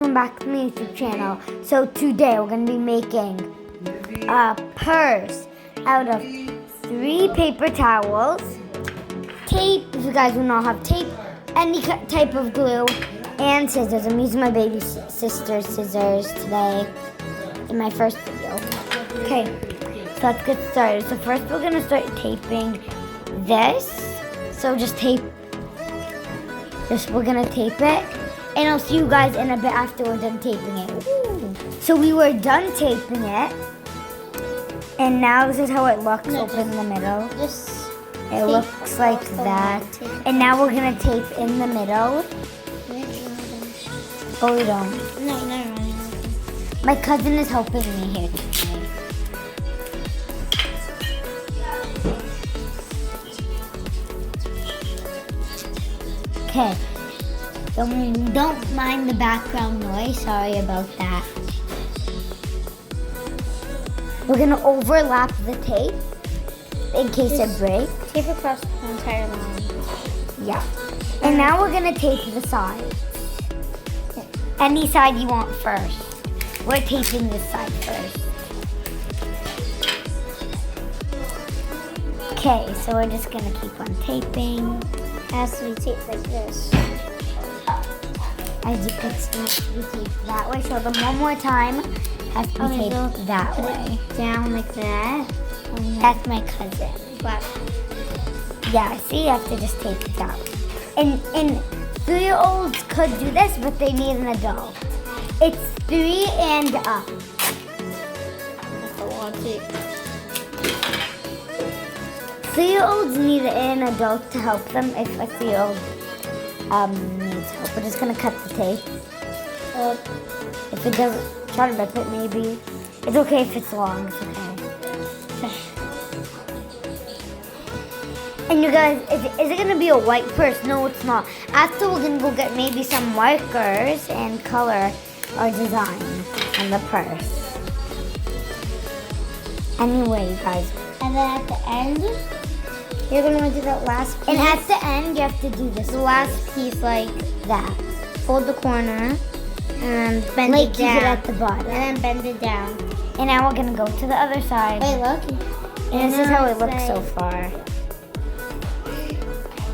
Welcome back to my YouTube channel. So today we're going to be making a purse out of 3 paper towels, tape, if you guys do not have tape, any type of glue, and scissors. I'm using my baby sister's scissors today in my first video. Okay, so let's get started. So first we're going to start taping this. So we're going to tape it. And I'll see you guys in a bit after we're done taping it. Ooh. So we were done taping it. And now this is how it looks open in the middle. It looks like that. And now we're going to tape in the middle. Oh, we don't. No. My cousin is helping me here today. Okay. Don't mind the background noise. Sorry about that. We're gonna overlap the tape in case it breaks. Tape across the entire line. Yeah. And now we're gonna tape the sides. Any side you want first. We're taping this side first. Okay, so we're just gonna keep on taping. Has to be taped like this. As you can see, it has to be taped that way. Show them one more time. Has to be taped that way. Down like that. That's my cousin. But yeah, see, you have to just tape it that way. And 3-year-olds could do this, but they need an adult. It's 3 and up. that's a lot of tape. 3-year-olds need an adult to help them if a 3-year-old needs help. We're just gonna cut the tape. If it doesn't, try to rip it maybe. It's okay if it's long, it's okay. And you guys, is it gonna be a white purse? No, it's not. After we're gonna go get maybe some markers and color our design on the purse. Anyway, you guys. And then at the end, you're gonna want to do that last piece. And at the end, you have to do this. The last piece like That. fold the corner and bend Like it keep down. it at the bottom. And then bend it down. And now we're gonna go to the other side. Wait, look. And this is how it looks so far.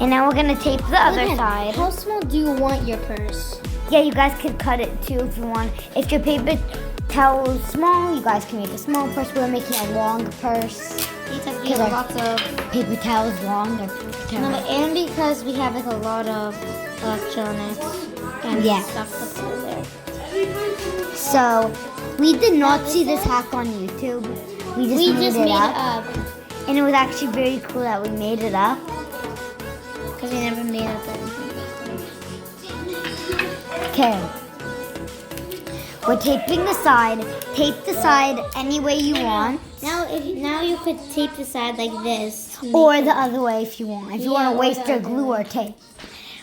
And now we're gonna tape the other side. How small do you want your purse? Yeah, you guys could cut it too if you want. If your paper towel is small, you guys can make a small purse. We're making a long purse. Because we have lots of Paper towel is long. Or paper towel. no, and because we have like a lot of electronics and stuff to put in there. So, we did not see this hack on YouTube. We just made it up. And it was actually very cool that we made it up. Because we never made up anything. Okay. We're taping the side. Tape the side any way you want. Now you could tape the side like this. Or the other way if you want. If you want Yeah, to or waste the your other glue or tape.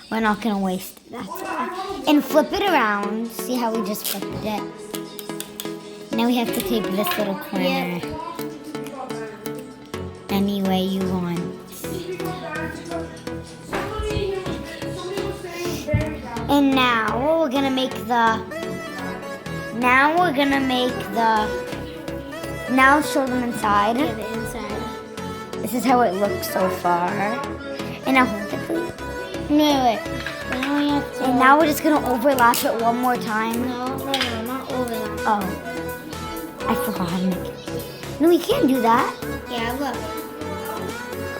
We're not going to waste it. That's why. And flip it around. See how we just flipped it? Now we have to tape this little corner. Yeah. Any way you want. And now we're going to make now show them inside. Yeah, the inside. This is how it looks so far. And now hold it, please. No, wait. Now we have to. And now we're just gonna overlap it one more time. No, not overlap. Oh, I forgot how to make it. No, we can't do that. Yeah, look.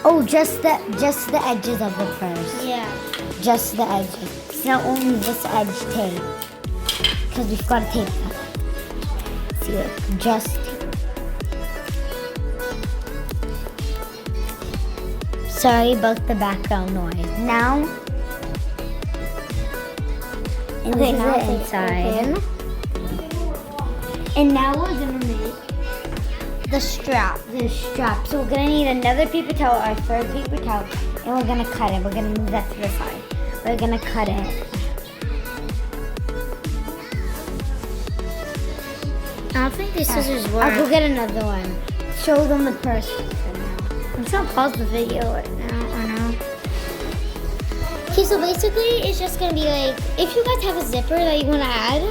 Oh, just the edges of the purse. Yeah. Just the edges. It's not only this edge tape. Because we've got to tape that. See it? Just tape. Sorry about the background noise. Now, and this is now the it's inside. And now we're gonna make The strap. the strap. So we're gonna need another paper towel, our third paper towel, and we're gonna cut it. We're gonna move that to the side. We're gonna cut it. I don't think these scissors I'll work. go get another one. Show them the purse for now. I'm just gonna pause the video right now. Or no. Okay, so basically it's just gonna be like, if you guys have a zipper that you wanna add,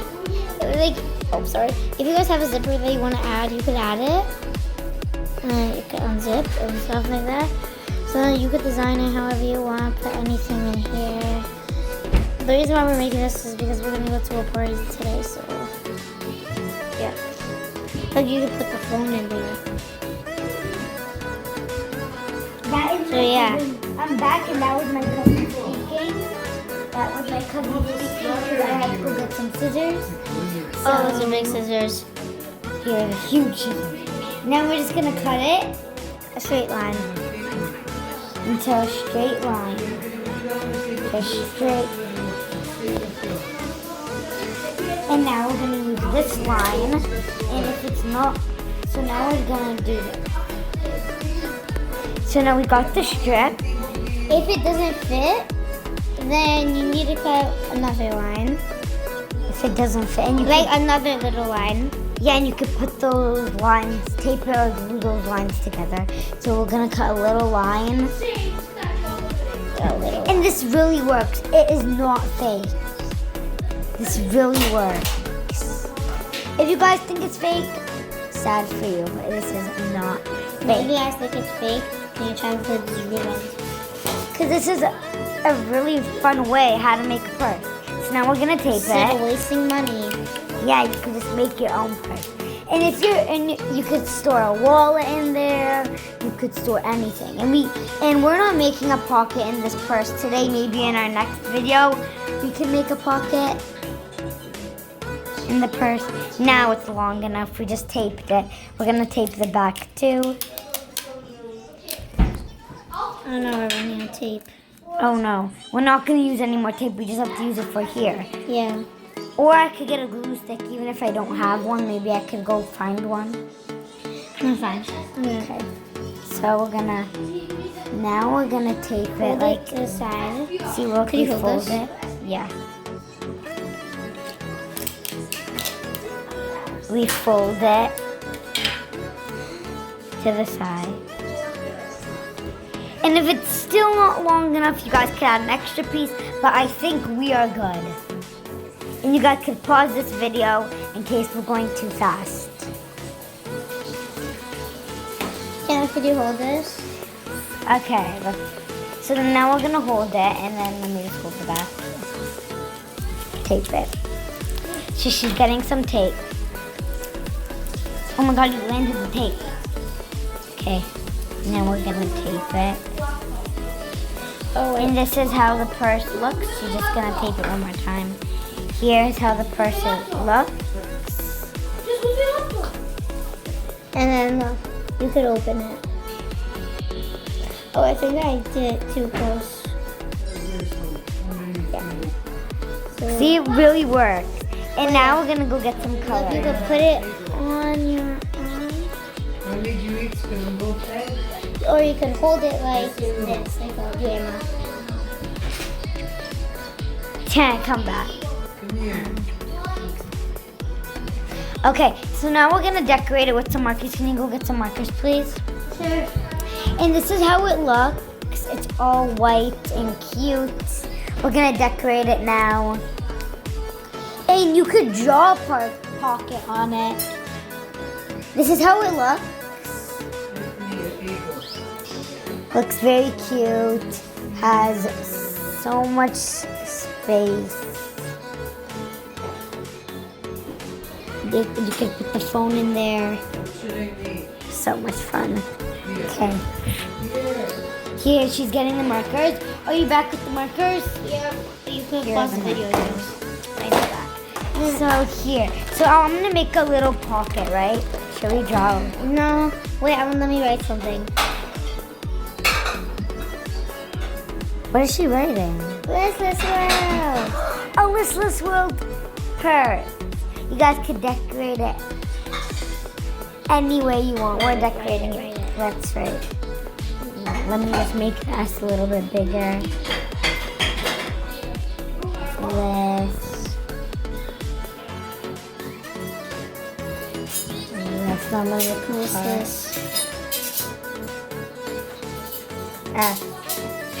like, oh sorry, if you guys have a zipper that you wanna add, you could add it. And you can unzip and stuff like that. So you could design it however you want, put anything in here. The reason why we're making this is because we're gonna go to a party today, so yeah. Like you could put the phone in there. That is So, yeah. I'm back, and that was my cousin speaking. That was my cousin speaking because I had to go get some scissors. Oh, those are big scissors. Here, the huge scissors. Now we're just gonna cut it A straight line. into a straight line. Just straight. And now we're gonna use this line. And if it's not, so now we're gonna do this. So now we got the strip. If it doesn't fit, then you need to cut another line. If it doesn't fit, and you Like another little line. yeah, and you could put those lines, tape it or glue those lines together. So we're gonna cut a little line. And this really works. It is not fake. This really works. If you guys think it's fake, sad for you, but this is not If fake. you guys think it's fake, can you try to put these ribbons? Because this is a really fun way how to make a purse. So now we're gonna tape Instead of it. wasting money. Yeah, you can just make your own purse. And if you're in, you could store a wallet in there. You could store anything. And we're not making a pocket in this purse today. Maybe in our next video, we can make a pocket in the purse. Now it's long enough. We just taped it. We're gonna tape the back too. Oh no, we're running out of tape. Oh no, we're not gonna use any more tape. We just have to use it for here. Yeah. Or I could get a glue stick, even if I don't have one. Maybe I could go find one. I'm fine. Okay. So now we're gonna tape it Hold like, it to the side. see where Can we you hold fold this? it? Yeah. We fold it to the side. And if it's still not long enough, you guys can add an extra piece, but I think we are good. And you guys can pause this video in case we're going too fast. Could you hold this? Okay, so then now we're gonna hold it, and then let me just hold the back. Tape it. So she's getting some tape. Oh my god, you landed the tape. Okay, now we're gonna tape it. Oh, And this is how the purse looks. She's just gonna tape it one more time. Here's how the purse looks. And then you could open it. Oh, I think I did it too close. Yeah. So, See, it really works. And now we're gonna go get some color. you could put it on your arm. Or you could hold it like this, like a grandma. Can I come back? Okay, so now we're gonna decorate it with some markers. Can you go get some markers, please? Sure. And this is how it looks. It's all white and cute. We're gonna decorate it now. And you could draw a pocket on it. This is how it looks. Looks very cute. Has so much space. You could put the phone in there. So much fun. Okay. Here, she's getting the markers. Are you back with the markers? Yeah. You could Here pause are the the video. I know that. So here. So I'm gonna make a little pocket, right? Should we draw? No. Wait, let me write something. What is she writing? Listless World. A listless world purse. You guys could decorate it any way you want. We're decorating it. That's right. Let me just make this a little bit bigger. This. That's not my What's purse. this? F.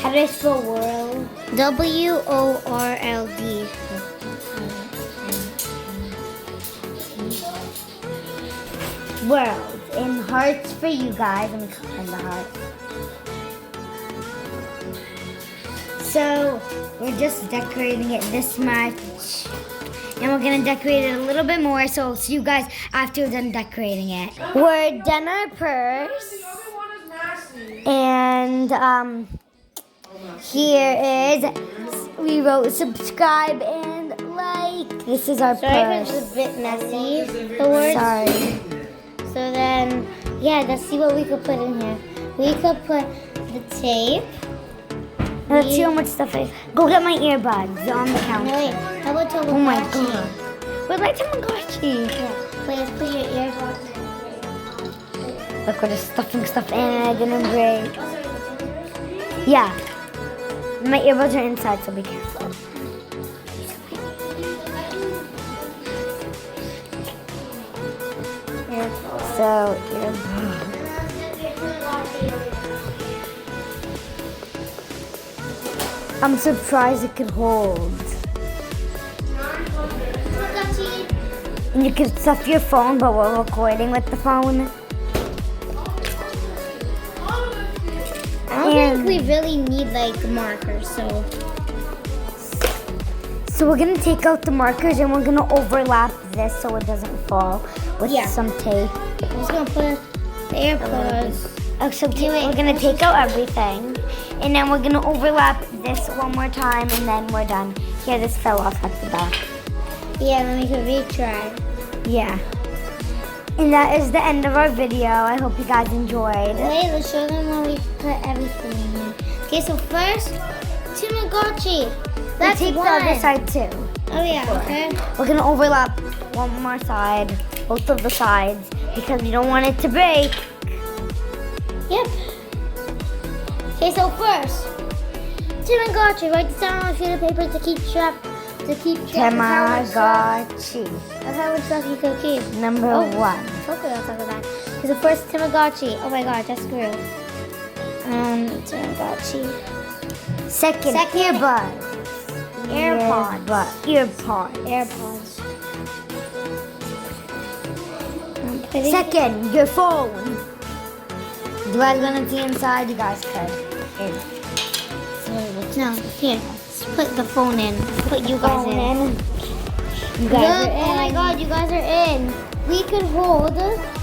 How do I spell world? WORLD. World. And hearts for you guys. Let me click on the heart. So we're just decorating it this much. And we're gonna decorate it a little bit more, so I'll see you guys after we're done decorating it. We're done our purse. And here is, we wrote subscribe and like. This is our Sorry if purse. it's a bit messy, the words. Sorry. So then, yeah, let's see what we could put in here. We could put the tape. Let's see how much stuff is. Go get my earbuds. They're on the No, counter. wait. How about Tamagotchi? Oh my god. Where's my Tamagotchi? Yeah. Wait, let's put your earbuds. Look, we're just stuffing stuff in and I didn't break. Yeah. My earbuds are inside, so be careful. So, earbuds. I'm surprised it could hold. And you can stuff your phone, but we're recording with the phone. I don't think we really need like markers, so. So we're gonna take out the markers and we're gonna overlap this so it doesn't fall with Yeah. some tape. I'm just gonna put the AirPods. Oh, so we're gonna take out everything and then we're gonna overlap this one more time and then we're done. Yeah, this fell off at the back. Yeah, then we can retry. Yeah. And that is the end of our video. I hope you guys enjoyed. Wait, let's show them how we put everything in here. Okay, so first, Tamagotchi. That's take one. the other side too. Oh yeah, okay. We're gonna overlap one more side, both of the sides, because we don't want it to break. Yep. Okay, so first, Tamagotchi. Write this down on a sheet of paper to keep track. Tamagotchi. That's how much stuff you could keep. Number Oh. 1. Okay, I'll talk about that. Okay, so first, Tamagotchi. Oh my god, that's screw. Tamagotchi. Second, Second, earbuds. AirPods. Earpods. AirPods. Second, your phone. You guys gonna see inside? You guys could. No, here. Let's put the phone in. Put you guys Phone in. in. You guys Look, are oh my in. god, you guys are in. We could hold.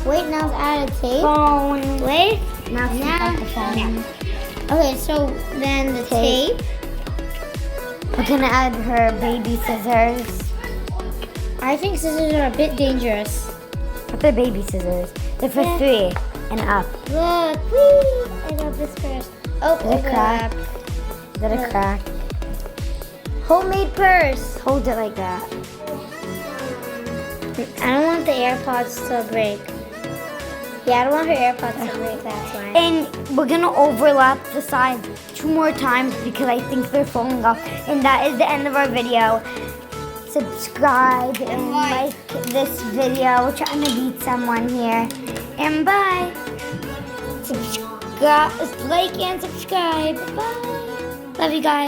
Wait, now it's add a tape. Phone. Wait. Now take out the phone. Okay, so then the tape. We're gonna add her baby scissors. I think scissors are a bit dangerous. But they're baby scissors. They're for Yeah. 3 and up. Look, whee! I love this first. Oh, Is it cracked? overlap. Is that a Yeah. crack? Homemade purse. Hold it like that. I don't want the AirPods to break. Yeah, I don't want her AirPods to break, that's why. And we're gonna overlap the sides 2 more times because I think they're falling off. And that is the end of our video. Subscribe and like this video. We're trying to beat someone here. And bye. Subscribe, like and subscribe. Bye. Love you guys.